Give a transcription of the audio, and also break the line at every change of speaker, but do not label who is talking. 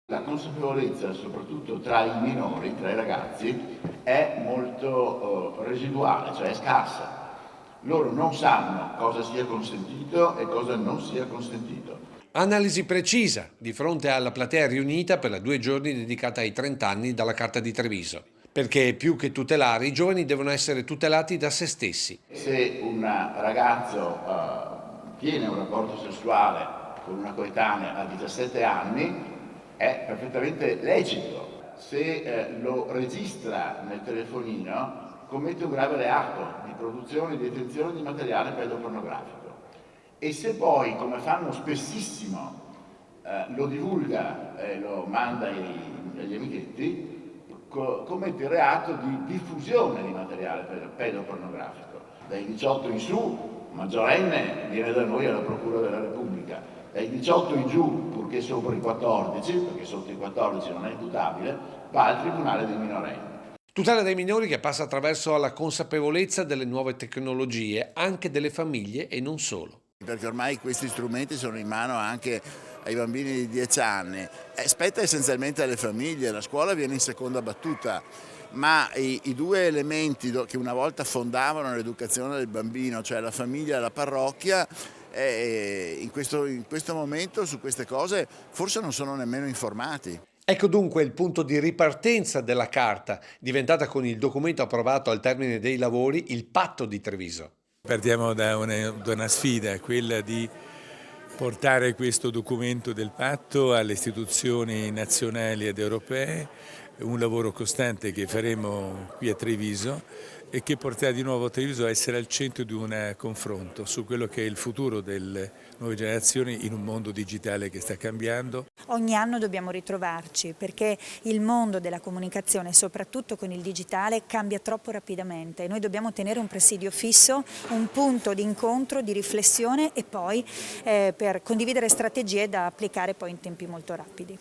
La consapevolezza, soprattutto tra i minori, tra i ragazzi, è molto residuale, cioè è scarsa. Loro non sanno cosa sia consentito e cosa non sia consentito.
Analisi precisa di fronte alla platea riunita per la 2 giorni dedicata ai 30 anni dalla Carta di Treviso. Perché più che tutelare, i giovani devono essere tutelati da se stessi.
Se un ragazzo tiene un rapporto sessuale con una coetanea a 17 anni, è perfettamente lecito. Se lo registra nel telefonino, commette un grave reato di produzione e detenzione di materiale pedopornografico. E se poi, come fanno spessissimo, lo divulga e lo manda agli amichetti, commette il reato di diffusione di materiale pedopornografico. Dai 18 in su, maggiorenne, viene da noi alla Procura della Repubblica. Dai 18 in giù, purché sopra i 14, perché sotto i 14 non è imputabile, va al Tribunale dei minorenni.
Tutela dei minori che passa attraverso la consapevolezza delle nuove tecnologie, anche delle famiglie e non solo.
Perché ormai questi strumenti sono in mano anche ai bambini di 10 anni, spetta essenzialmente alle famiglie, la scuola viene in seconda battuta, ma i due elementi che una volta fondavano l'educazione del bambino, cioè la famiglia e la parrocchia, in questo momento su queste cose forse non sono nemmeno informati.
Ecco dunque il punto di ripartenza della Carta, diventata con il documento approvato al termine dei lavori il Patto di Treviso.
Partiamo da una sfida, quella di portare questo documento del patto alle istituzioni nazionali ed europee, un lavoro costante che faremo qui a Treviso e che porterà di nuovo Treviso a essere al centro di un confronto su quello che è il futuro delle nuove generazioni in un mondo digitale che sta cambiando.
Ogni anno dobbiamo ritrovarci perché il mondo della comunicazione, soprattutto con il digitale, cambia troppo rapidamente e noi dobbiamo tenere un presidio fisso, un punto di incontro, di riflessione e poi per condividere strategie da applicare poi in tempi molto rapidi.